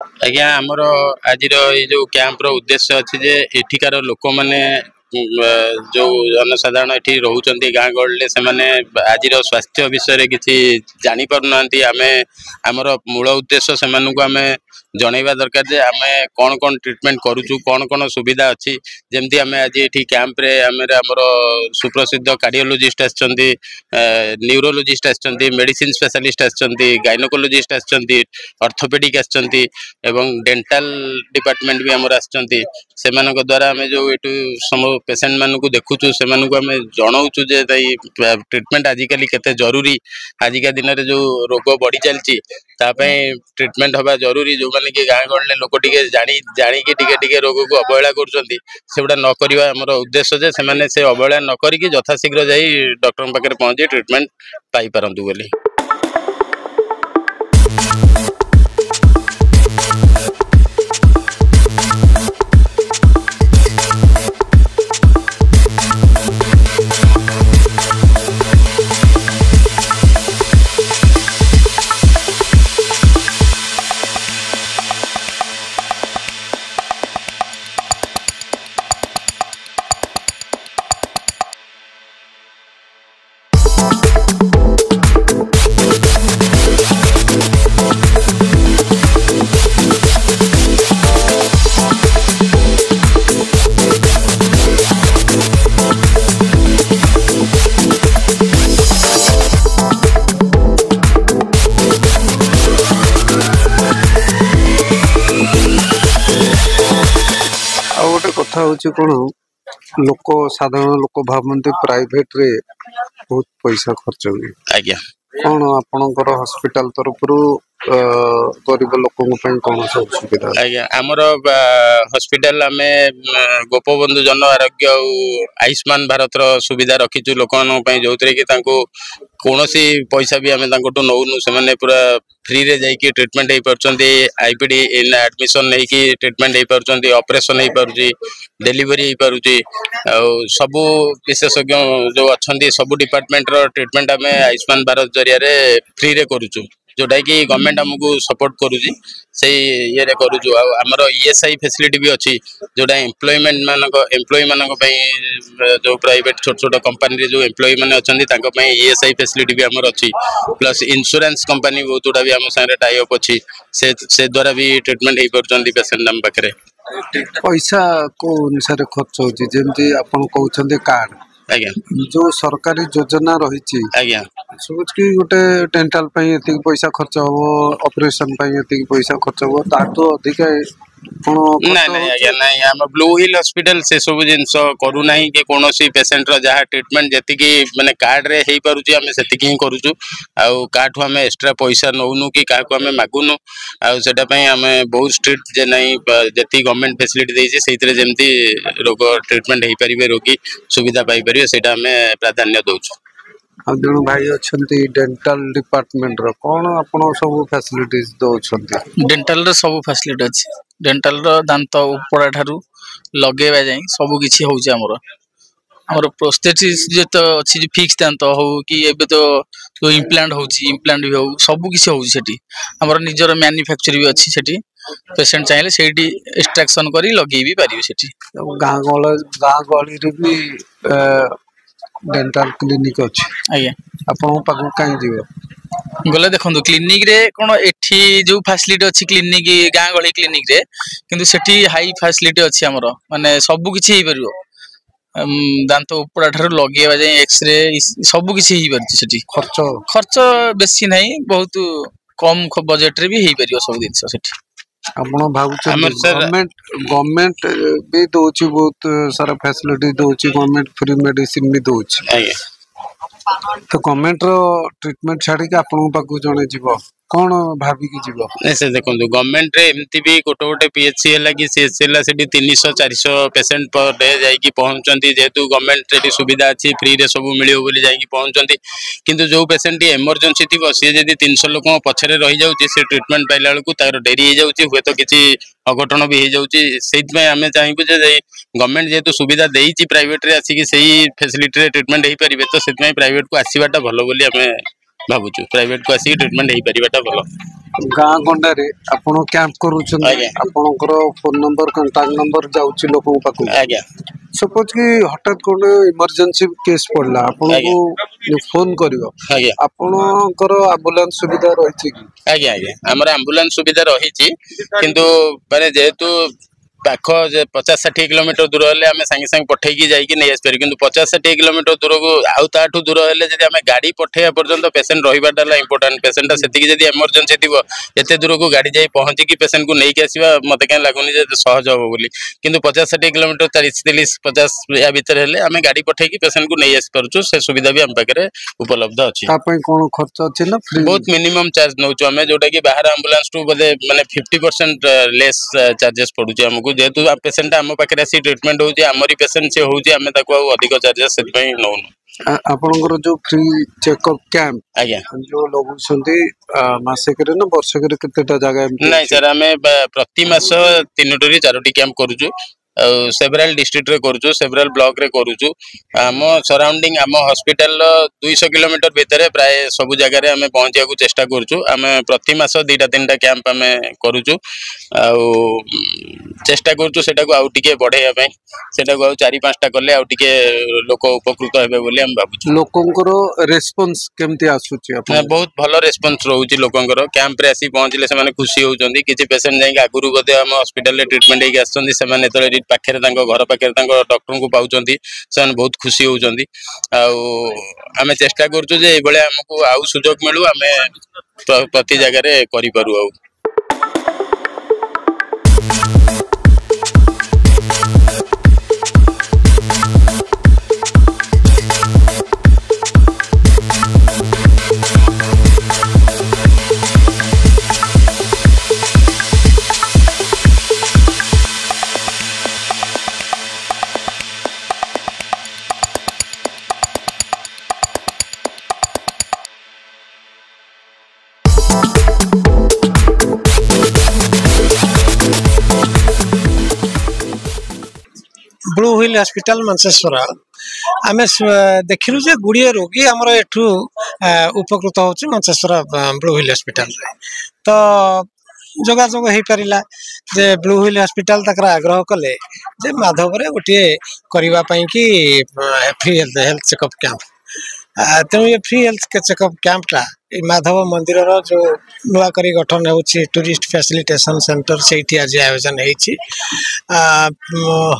ଆଜ୍ଞା ଆମର ଆଜିର ଏଇ ଯୋଉ କ୍ୟାମ୍ପର ଉଦ୍ଦେଶ୍ୟ ଅଛି ଯେ ଏଠିକାର ଲୋକମାନେ ଯୋଉ ଜନସାଧାରଣ ଏଠି ରହୁଛନ୍ତି ଗାଁ ଗହଳିରେ ସେମାନେ ଆଜିର ସ୍ୱାସ୍ଥ୍ୟ ବିଷୟରେ କିଛି ଜାଣିପାରୁନାହାନ୍ତି। ଆମେ ଆମର ମୂଳ ଉଦ୍ଦେଶ୍ୟ ସେମାନଙ୍କୁ ଆମେ ଜଣେଇବା ଦରକାର ଯେ ଆମେ କ'ଣ କ'ଣ ଟ୍ରିଟମେଣ୍ଟ କରୁଛୁ, କ'ଣ କ'ଣ ସୁବିଧା ଅଛି। ଯେମିତି ଆମେ ଆଜି ଏଠି କ୍ୟାମ୍ପରେ ଆମର ସୁପ୍ରସିଦ୍ଧ କାର୍ଡ଼ିଓଲୋଜିଷ୍ଟ ଆସିଛନ୍ତି, ନ୍ୟୁରୋଲୋଜିଷ୍ଟ ଆସିଛନ୍ତି, ମେଡ଼ିସିନ ସ୍ପେଶାଲିଷ୍ଟ ଆସିଛନ୍ତି, ଗାଇନୋକୋଲୋଜିଷ୍ଟ ଆସିଛନ୍ତି, ଅର୍ଥୋପେଡ଼ିକ ଆସିଛନ୍ତି ଏବଂ ଡେଣ୍ଟାଲ ଡିପାର୍ଟମେଣ୍ଟ ବି ଆମର ଆସିଛନ୍ତି। ସେମାନଙ୍କ ଦ୍ୱାରା ଆମେ ଯେଉଁ ଏଠୁ ସବୁ ପେସେଣ୍ଟ ମାନଙ୍କୁ ଦେଖୁଛୁ ସେମାନଙ୍କୁ ଆମେ ଜଣାଉଛୁ ଯେ ଏଇ ଟ୍ରିଟମେଣ୍ଟ ଆଜିକାଲି କେତେ ଜରୁରୀ। ଆଜିକା ଦିନରେ ଯେଉଁ ରୋଗ ବଢ଼ି ଚାଲିଛି ତା ପାଇଁ ଟ୍ରିଟମେଣ୍ଟ ହେବା ଜରୁରୀ। ଯେଉଁମାନେ କି ଗାଁ ଗହଳିରେ ଲୋକ ଟିକେ ଜାଣିକି ଟିକେ ଟିକେ ରୋଗକୁ ଅବହେଳା କରୁଛନ୍ତି, ସେଗୁଡ଼ା ନ କରିବା ଆମର ଉଦ୍ଦେଶ୍ୟ ଯେ ସେମାନେ ସେ ଅବହେଳା ନ କରିକି ଯଥାଶୀଘ୍ର ଯାଇ ଡକ୍ଟରଙ୍କ ପାଖରେ ପହଞ୍ଚି ଟ୍ରିଟମେଣ୍ଟ ପାଇପାରନ୍ତୁ ବୋଲି। କଥା ହଉଛି କଣ, ଲୋକ ସାଧାରଣ ଲୋକ ଭାବନ୍ତି ପ୍ରାଇଭେଟ ରେ ବହୁତ ପଇସା ଖର୍ଚ୍ଚ ହୁଏ। ଆଜ୍ଞା କଣ ଆପଣଙ୍କର ହସ୍ପିଟାଲ ତରଫରୁ ଗରିବ ଲୋକଙ୍କ ପାଇଁ କଣ ସବୁ ସୁବିଧା? ଆଜ୍ଞା ଆମର ହସ୍ପିଟାଲ ଆମେ ଗୋପବନ୍ଧୁ ଜନ ଆରୋଗ୍ୟ ଆଉ ଆୟୁଷ୍ମାନ ଭାରତର ସୁବିଧା ରଖିଛୁ ଲୋକମାନଙ୍କ ପାଇଁ, ଯେଉଁଥିରେ କି ତାଙ୍କୁ କୌଣସି ପଇସା ବି ଆମେ ତାଙ୍କଠୁ ନେଉନୁ। ସେମାନେ ପୁରା ଫ୍ରିରେ ଯାଇକି ଟ୍ରିଟମେଣ୍ଟ ହେଇପାରୁଛନ୍ତି। ଆଇପିଡି ଆଡମିସନ ନେଇକି ଟ୍ରିଟମେଣ୍ଟ ହେଇପାରୁଛନ୍ତି, ଅପରେସନ ହେଇପାରୁଛି, ଡେଲିଭରି ହେଇପାରୁଛି। ଆଉ ସବୁ ବିଶେଷଜ୍ଞ ଯେଉଁ ଅଛନ୍ତି ସବୁ ଡିପାର୍ଟମେଣ୍ଟର ଟ୍ରିଟମେଣ୍ଟ ଆମେ ଆୟୁଷ୍ମାନ ଭାରତ ଜରିଆରେ ଫ୍ରିରେ କରୁଛୁ, ଯେଉଁଟାକି ଗଭର୍ଣ୍ଣମେଣ୍ଟ ଆମକୁ ସପୋର୍ଟ କରୁଛି। ସେଇ ଇଏରେ କରୁଛୁ। ଆଉ ଆମର ଇଏସ୍ଆଇ ଫେସିଲିଟି ବି ଅଛି, ଯେଉଁଟା ଏମ୍ପ୍ଲୟି ମାନଙ୍କ ପାଇଁ, ଯେଉଁ ପ୍ରାଇଭେଟ ଛୋଟ ଛୋଟ କମ୍ପାନୀରେ ଯେଉଁ ଏମ୍ପ୍ଲୟି ମାନେ ଅଛନ୍ତି ତାଙ୍କ ପାଇଁ ଇଏସ୍ଆଇ ଫେସିଲିଟି ବି ଆମର ଅଛି। ପ୍ଲସ୍ ଇନ୍ସୁରାନ୍ସ କମ୍ପାନୀ ବହୁତ ଗୁଡ଼ା ବି ଆମ ସାଙ୍ଗରେ ଟାଇଅପ୍ ଅଛି, ସେ ଦ୍ୱାରା ବି ଟ୍ରିଟମେଣ୍ଟ ହେଇପାରୁଛନ୍ତି ପେସେଣ୍ଟ ଆମ ପାଖରେ। ପଇସା କୋଉ ଅନୁସାରେ ଖର୍ଚ୍ଚ ହଉଛି? ଯେମିତି ଆପଣ କହୁଛନ୍ତି କାର୍ଡ, ଆଜ୍ଞା ଯୋଉ ସରକାରୀ ଯୋଜନା ରହିଛି, ଆଜ୍ଞା କି ଗୋଟେ ଡେଣ୍ଟାଲ ପାଇଁ ଏତିକି ପଇସା ଖର୍ଚ୍ଚ ହବ, ଅପରେସନ ପାଇଁ ଏତିକି ପଇସା ଖର୍ଚ୍ଚ ହବ, ତାଠୁ ଅଧିକା କଣ? ନାଇଁ ନାଇଁ ଆଜ୍ଞା ନାଇଁ, ଆମ ବ୍ଲୁ ହିଲ୍ ହସ୍ପିଟାଲ ସେସବୁ ଜିନିଷ କରୁନାହିଁ କି କୌଣସି ପେସେଣ୍ଟର ଯାହା ଟ୍ରିଟମେଣ୍ଟ ଯେତିକି ମାନେ କାର୍ଡରେ ହେଇପାରୁଛି ଆମେ ସେତିକି ହିଁ କରୁଛୁ। ଆଉ କାହାଠୁ ଆମେ ଏକ୍ସଟ୍ରା ପଇସା ନେଉନୁ କି କାହାକୁ ଆମେ ମାଗୁନୁ। ଆଉ ସେଟା ପାଇଁ ଆମେ ବହୁତ ଷ୍ଟ୍ରିକ୍ଟ ଯେ ନାହିଁ, ଯେତିକି ଗଭର୍ଣ୍ଣମେଣ୍ଟ ଫେସିଲିଟି ଦେଇଛି ସେଇଥିରେ ଯେମିତି ରୋଗ ଟ୍ରିଟମେଣ୍ଟ ହେଇପାରିବେ, ରୋଗୀ ସୁବିଧା ପାଇପାରିବେ, ସେଇଟା ଆମେ ପ୍ରାଧାନ୍ୟ ଦେଉଛୁ। ଆଉ ଜଣେ ଭାଇ ଅଛନ୍ତି ଡେଣ୍ଟାଲ ଡିପାର୍ଟମେଣ୍ଟର, କଣ ଆପଣ ସବୁ ଫ୍ୟାସିଲିଟିଜ ଦଉଛନ୍ତି? ଡେଣ୍ଟାଲର ସବୁ ଫ୍ୟାସିଲିଟି ଅଛି। ଡେଣ୍ଟାଲର ଦାନ୍ତ ଉପଡ଼ା ଠାରୁ ଲଗେଇବା ଯାଇ ସବୁ କିଛି ହେଉଛି ଆମର। ପ୍ରୋସ୍ଥେଟିକ୍ସ ଯେତେ ଅଛି, ଫିକ୍ସ ଦାନ୍ତ ହଉ କି ଏବେ ତ ଯେଉଁ ଇମ୍ପ୍ଲାଣ୍ଟ ହେଉଛି, ଇମ୍ପ୍ଲାଣ୍ଟ ବି ହଉ, ସବୁ କିଛି ହେଉଛି ସେଠି। ଆମର ନିଜର ମ୍ୟାନୁଫ୍ୟାକ୍ଚର ବି ଅଛି ସେଠି। ପେସେଣ୍ଟ ଚାହିଁଲେ ସେଇଠି ଏକ୍ସଟ୍ରାକ୍ସନ କରି ଲଗେଇ ବି ପାରିବେ ସେଠି। ଗାଁ ଗହଳିରେ ବି ଡେଣ୍ଟାଲ କ୍ଲିନିକ୍ ଅଛି। ଆଜ୍ଞା ଆପଣଙ୍କ ପାଖକୁ କାହିଁ ଯିବେ? ଗଲେ ଦେଖନ୍ତୁ କ୍ଲିନିକରେ କ'ଣ ଏଠି ଯେଉଁ ଫ୍ୟାସିଲିଟି ଅଛି କ୍ଲିନିକ୍, ଗାଁ ଗହଳି କ୍ଲିନିକରେ, କିନ୍ତୁ ସେଠି ହାଇ ଫ୍ୟାସିଲିଟି ଅଛି ଆମର, ମାନେ ସବୁ କିଛି ହେଇପାରିବ। ଦାନ୍ତ ଉପଡ଼ା ଠାରୁ ଲଗେଇବା ଯାଏ, ଏକ୍ସରେ ସବୁ କିଛି ହେଇପାରୁଛି ସେଠି। ଖର୍ଚ୍ଚ ବେଶୀ ନାହିଁ, ବହୁତ କମ୍ ବଜେଟରେ ବି ହେଇପାରିବ ସବୁ ଜିନିଷ ସେଠି। ଆପଣ ଭାବୁଛନ୍ତି ଗଭର୍ଣ୍ଣମେଣ୍ଟ ବି ଦଉଛି ବହୁତ ସାରା ଫ୍ୟାସିଲିଟି ଦଉଛି, ଗଭର୍ଣ୍ଣମେଣ୍ଟ ଫ୍ରି ମେଡିସିନ ବି ଦଉଛି। ତ ଗଭର୍ଣ୍ଣମେଣ୍ଟର ଟ୍ରିଟମେଣ୍ଟ ଛାଡ଼ିକି ଆପଣଙ୍କ ପାଖକୁ ଜଣେ ଯିବ, କ'ଣ ଭାବିକି ଯିବ? ସେ ଦେଖନ୍ତୁ ଗଭର୍ଣ୍ଣମେଣ୍ଟରେ ଏମିତି ବି ଗୋଟେ ପିଏଚସି ହେଲା କି ସିଏଚସି ହେଲା, ସେଠି 300-400 ପେସେଣ୍ଟ ପର ଡେ ଯାଇକି ପହଞ୍ଚୁଛନ୍ତି। ଯେହେତୁ ଗଭର୍ଣ୍ଣମେଣ୍ଟ ସେଠି ସୁବିଧା ଅଛି, ଫ୍ରିରେ ସବୁ ମିଳିବ ବୋଲି ଯାଇକି ପହଞ୍ଚୁଛନ୍ତି। କିନ୍ତୁ ଯେଉଁ ପେସେଣ୍ଟଟି ଏମର୍ଜେନ୍ସି ଥିବ, ସିଏ ଯଦି 300 ଲୋକଙ୍କ ପଛରେ ରହିଯାଉଛି, ସେ ଟ୍ରିଟମେଣ୍ଟ ପାଇଲା ବେଳକୁ ତାର ଡେରି ହେଇଯାଉଛି, ହୁଏତ କିଛି ଅଘଟଣ ବି ହେଇଯାଉଛି। ସେଇଥିପାଇଁ ଆମେ ଚାହିଁବୁ ଯେ ଗଭର୍ଣ୍ଣମେଣ୍ଟ ଯେହେତୁ ସୁବିଧା ଦେଇଛି ପ୍ରାଇଭେଟରେ ଆସିକି ସେଇ ଫେସିଲିଟିରେ ଟ୍ରିଟମେଣ୍ଟ ହେଇପାରିବେ, ତ ସେଥିପାଇଁ ପ୍ରାଇଭେଟକୁ ଆସିବାଟା ଭଲ ବୋଲି ଆମେ भावुँ प्राइवेट को आसिक ट्रिटमेंट हो पारिबाटा भल गाँ गंडारे आपण कैंप करूछन आपणकर फोन नंबर कांटेक्ट नंबर जाउची लोकन पाखु आज्ञा सपोज कि हठात कोन इमरजेंसी केस पड़ला आपन को फोन करिवो आपणकर एम्बुलेंस सुविधा रहिछि कि आज्ञा आज्ञा हमर एम्बुलेंस सुविधा रहिछि किंतु माने जेहेतु पाख 50-60 किलोमीटर दूर हेल्ले आम सांगे सांगे पठेकी जाइए नहीं आसपार कि 50-60 किलोमीटर दूर को आउ दूर हेल्ले जब आम गाड़ी पठेया पर्यंत पेसेंट रहीबाटा इंपोर्टेंट पेसेंट से इमरजेंसी थी एत दूर को गाड़ी जाई पहुँचिकी पेसेंट को लेकिन आसवा मत कहीं लगुनि सहज हम बोली कि 50-60 किलोमीटर 40-30-50 या भितर हेल्ले आम गाड़ी पठेकी पेसेंट को नहीं आसपार्चु से सुविधा भी आम पाखे उपलब्ध अच्छी खर्च अच्छी ना बहुत मिनिमम चार्ज नौ आम जोटा कि बाहर एम्बुलेंस टू बोधे माने 50% लेस चार्जेस पड़ुचे आमको जेहेतु पेसेंट आम पाखे आसी ट्रिटमेंट होची आमरी पेसेंट से होची आमे ताको अधिक चार्जेस से नौनु आपनकर जो फ्री चेकअप कैंप आज्ञा जो लोग सुनती मासिक रे ना वर्षक रे केतेटा जगह नहीं सर आमे प्रति मास 3 ରୁ 4 कैंप करूछु सेवराल डिस्ट्रिक्ट रे करूछु सेवराल ब्लॉक रे करूछु आम सराउंडिंग आम हॉस्पिटल 200 किलोमीटर भितर प्राय सब जगह रे आमे पहुंचिया को चेष्टा करूछु आमे प्रति मास 2-3टा कैंप आमे करूछु आ चेष्टा करूछु सेटा को आउ टिके बढ़ाइया पई सेटा को आउ 4-5टा करले आउ टिके लोक उपकृत हेबे बोली हम भाबुछु लोकंकर रेस्पॉन्स केमती आसुची अपन बहुत भलो रेस्पॉन्स रहउची लोकंकर कैंप रे आसी पहुंचले से माने खुशी होउचंदी किछि पेशेंट जाई आगुरु बदे हम हॉस्पिटल रे ट्रीटमेंट हेकि आछंदी से माने तळे पाखे घर पाखे डॉक्टर को पाँच से बहुत खुशी होती आम चेष्टा करें आमको आउ सुजोग मिलू आम प्रति जगह करूँ ब्लू व्हील हॉस्पिटल मंचेश्वर आम देखिलु जे गुड़िए रोगी आमर एठू उपकृत होची मंचेश्वर ब्लू व्हील हॉस्पिटल रे तो जोगाजोग हो पारा जे ब्लू व्हील हॉस्पिटल तक आग्रह कले जे माधव रे गोटे करबा पई कि फ्री हेल्थ चेकअप कैंप तेणु ये फ्री हेल्थ चेकअप कैंपटा माधव मंदिर जो नुआ करी गठन हो टूरिस्ट फैसिलिटेशन सेंटर से आज आयोजन होती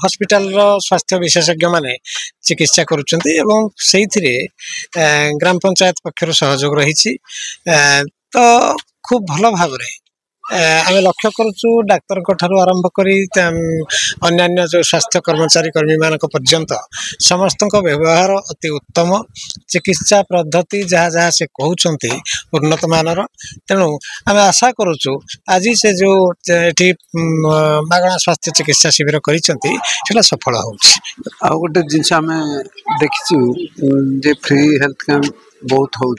हॉस्पिटल स्वास्थ्य विशेषज्ञ माने चिकित्सा करुँच ग्राम पंचायत पक्षर सहयोग रही तो खूब भल भाव आम लक्ष्य करुचु डाक्तर आरंभ करी अन्यान्य जो स्वास्थ्य कर्मचारी कर्मी मान पर्यंत समस्त व्यवहार अति उत्तम चिकित्सा पद्धति जहाँ जहाँ से कहते उन्नत मानर तेणु आम आशा करुचु आज से जो ये मागणा स्वास्थ्य चिकित्सा शिविर कर सफल हो गोटे जिनस आम देखी फ्री हेल्थ कैंप बहुत हो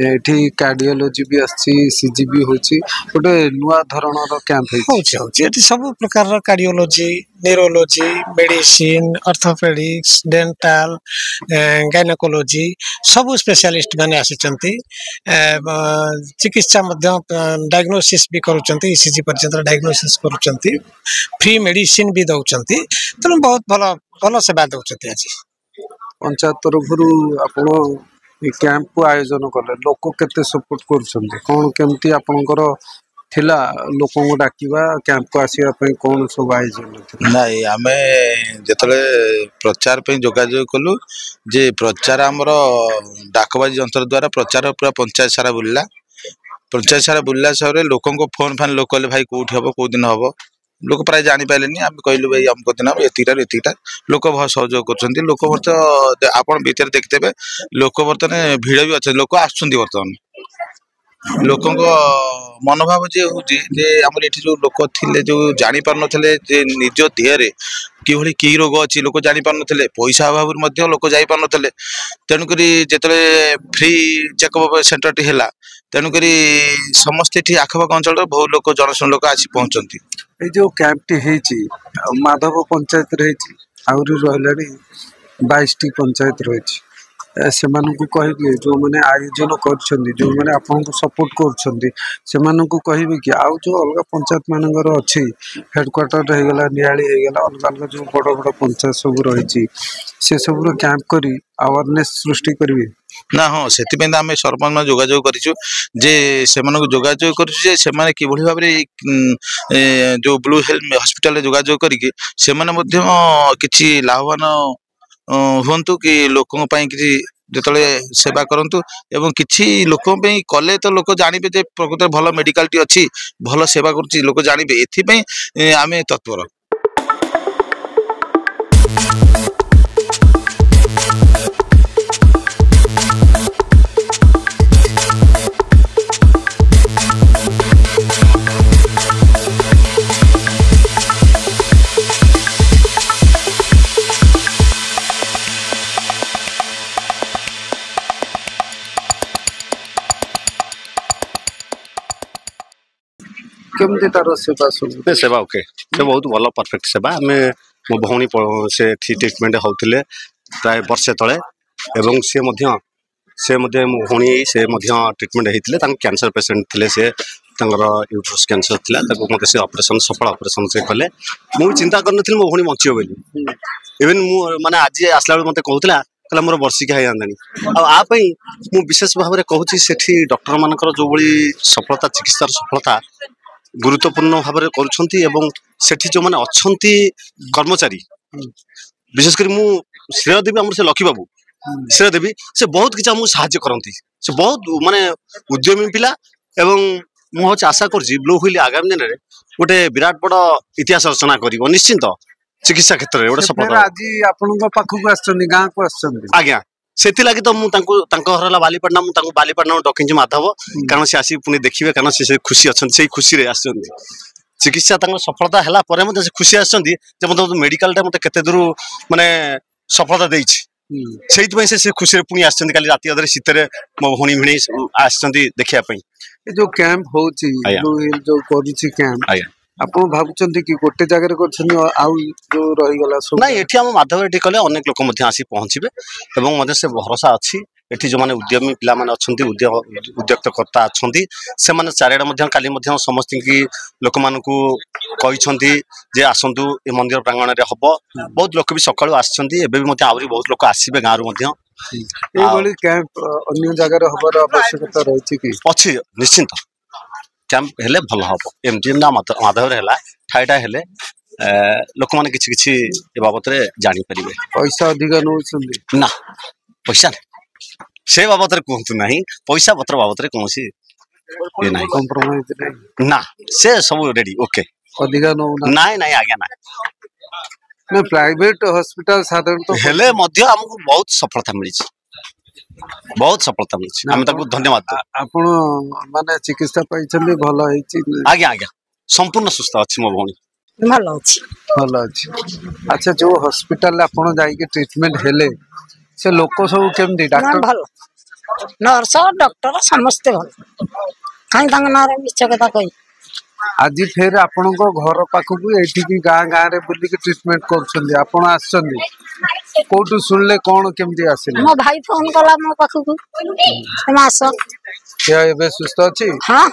एठी कार्डियोलॉजी भी आछि सीजीबी होछि गोटे नुआ धरणर कैंप होछि सब प्रकार cardiology neurology medicine orthopaedics dental gynaecology सब स्पेशलिस्ट माने आसिचंती चिकित्सा मध्य डायग्नोसिस भी करूचंती ईसीजी पर्यंत डायग्नोसिस करूचंती फ्री मेडिसिन भी दउचंती तनु बहुत भलो भलो सेवा दउचंती आज पंचायत तरफरु आपण कैंप को आयोजन कले लोक केते सपोर्ट करछंती कोन केमती आपनकर थिला लोक को डाकिबा कैंप को आसीबा पई कोन सब आयोजन नाही आमे जेतले प्रचार पे जोगाजोग कलु जे प्रचार हमर डाकबाजी यंत्र द्वारा प्रचार पूरा पंचायत सारा बुल्ला सारे लोक को फोन फान लोक भाई कोठी हबो को दिन हबो लोक प्राय जानी पाइलेनी आम कहलु भाई हमको दिन एतिटा लोक बहुत सहयोग कर लोक बर्तन आपण भीतर देखते लोक बर्तन भिड़ भी अच्छे लोक आसुंदी बर्तमान लोक मनोभाव जे होची जे हमर एठी जो लोक थिले जो जानी पार नथले जे निज देहरे किभली की रोग अच्छी लोक जानी पार नथले पैसा अभाव मध्य लोक जाई पार नथले तेणु करी जेतले फ्री चेकअप सेंटर टी हैला तेणु करी समस्त एठी आखपाख अंचल बहुत लोक जनसन लोक आसी पहुंचंती ए जो कैंप टी हेची माधव पंचायत रे हेची आउरी रहलानी 22 टी पंचायत रहिची ସେମାନଙ୍କୁ କହିବେ ଯୋଉମାନେ ଆୟୋଜନ କରୁଛନ୍ତି ଯୋଉମାନେ ଆପଣଙ୍କୁ ସପୋର୍ଟ କରୁଛନ୍ତି ସେମାନଙ୍କୁ କହିବେ କି ଆଉ ଯୋଉ ଅଲଗା ପଞ୍ଚାୟତ ମାନଙ୍କର ଅଛି ହେଡକ୍ୱାର୍ଟର ହେଇଗଲା ନିଆଳି ହେଇଗଲା ଅଲଗା ଅଲଗା ଯୋଉ ବଡ ବଡ ପଞ୍ଚାୟତ ସବୁ ରହିଛି ସେ ସବୁର କ୍ୟାମ୍ପ କରି ଆୱାରନେସ୍ ସୃଷ୍ଟି କରିବେ ନା ହଁ ସେଥିପାଇଁ ତ ଆମେ ସରପଞ୍ଚ ଯୋଗାଯୋଗ କରିଛୁ ଯେ ସେମାନଙ୍କୁ ଯୋଗାଯୋଗ କରିଛୁ ଯେ ସେମାନେ କିଭଳି ଭାବରେ ଯୋଉ ବ୍ଲୁ ହେଲ୍ଥ ହସ୍ପିଟାଲରେ ଯୋଗାଯୋଗ କରିକି ସେମାନେ ମଧ୍ୟ କିଛି ଲାଭବାନ ହୁଅନ୍ତୁ କି ଲୋକଙ୍କ ପାଇଁ କିଛି ଯେତେବେଳେ ସେବା କରନ୍ତୁ ଏବଂ କିଛି ଲୋକଙ୍କ ପାଇଁ କଲେ ତ ଲୋକ ଜାଣିବେ ଯେ ପ୍ରକୃତରେ ଭଲ ମେଡିକାଲଟି ଅଛି ଭଲ ସେବା କରୁଛି ଲୋକ ଜାଣିବେ ଏଥିପାଇଁ ଆମେ ତତ୍ପର। केमती तार सेवा सब सेवा ओके से बहुत भल परफेक्ट सेवा आम मो भौणी से ट्रिटमेंट होते प्राय वर्षे तले एवं से मो भौणी से ट्रिटमेंट होते कैंसर पेसेंट थे से यूट्रस कैंसर था मत से ऑपरेशन सफल ऑपरेशन से कले मुझे चिंता कर मो भौणी बचियो बोली इवेन माने आज आसला मत कहूला कहला मोर वर्षिका जानी आपाई मु विशेष भाव में कहूँ से डॉक्टर मानकर जो भाई सफलता चिकित्सार सफलता गुरुत्वपूर्ण भाव में करुँच जो मैंने अच्छा कर्मचारी विशेषकर मु श्रेय देवी आम से लकी बाबू श्रेय देवी से बहुत किसी आमको साहाय्य करती से बहुत माने उद्यमी पिला एवं मुझे आशा करुँच ब्लू व्हील आगामी दिन में गोटे विराट बड़ इतिहास रचना कर निश्चिंत चिकित्सा क्षेत्र में गोटे सफलता आज आपन पाखक गाँ को आज्ञा से तो मुझे बालीपाटना मुझे बालीपाटना डकई माधव कारण से आसी पुणी देखिए कारण से खुशी अच्छा से खुशी चिकित्सा सफलता है से खुशी आसते मेडिकल मत के दूर माने सफलता देती से खुशी पुणी आसली राति अधे शीतर मो भौणी भिणी देखा जो कैंप हो जो कैंप आप भावुं कि गोटे जगह ना ये माध्यम ये कले अनेक लोक आसी पहुँचे से भरोसा अच्छी एठी जो माने उद्यमी पिला माने अछंती उद्योक्तकर्ता अछंती से माने चारिडा काली समस्त की लोक मानकू कहिसंती जे आसंतु ए मंदिर प्रांगण रे हबो बहुत लोक भी सकाळु आछंती एबे भी मते आवरी बहुत लोक आसीबे गां रु मध्य ए बळी कैंप अन्य जगह रे हबर आवश्यकता रहछि कि अछि निश्चिंत कैंप हेले भल हबो एमटी ना माधव रे हला ठाईटा हेले लोक माने किछि किछि ए बाबत रे जानि परिबे पैसा अधिक नउछंदी ना पैसा से बाबत कहतु ना पैसा पत्र बाबत कौन कंप्रोमाइज ना से सब रेडी ओके अधिका ना ना आज्ञा ना प्राइवेट हॉस्पिटल साधारण हेले मध्य हमको बहुत सफलता मिली बहुत सफलता मिली आम ताको धन्यवाद आपण माने चिकित्सा पाइछले भलो हेछि आज्ञा आज्ञा संपूर्ण सुस्थ अछि मो भौणी भलो अछि अच्छा जो हॉस्पिटल आपण जाई के ट्रीटमेंट हेले से लोक सब केमदी डॉक्टर भल नर्स डॉक्टर समस्त भल काई तांग नारे मिछ कथा कहि आज फेर आपण को घर पाखकु एठी की गां गां रे बुली के ट्रीटमेंट करछन्दी आपण आछन्दी कोटु सुनले कोन केमदी आसिले मो भाई फोन कला मो पाखकु मास के एबे सुस्त अछि हां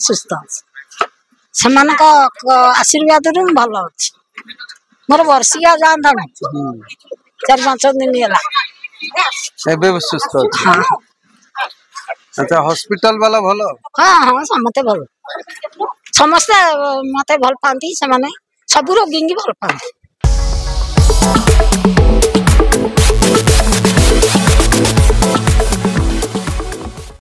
सुस्त अछि समान का आशीर्वाद रे भल अछि मोर वर्षिया जानदा नै 4-5 दिन गेला एबे सुस्त अछि हां अच्छा हॉस्पिटल वाला भलो हां हां समते भलो समस्त मते भल पांती से माने सब रोगी भल पांती।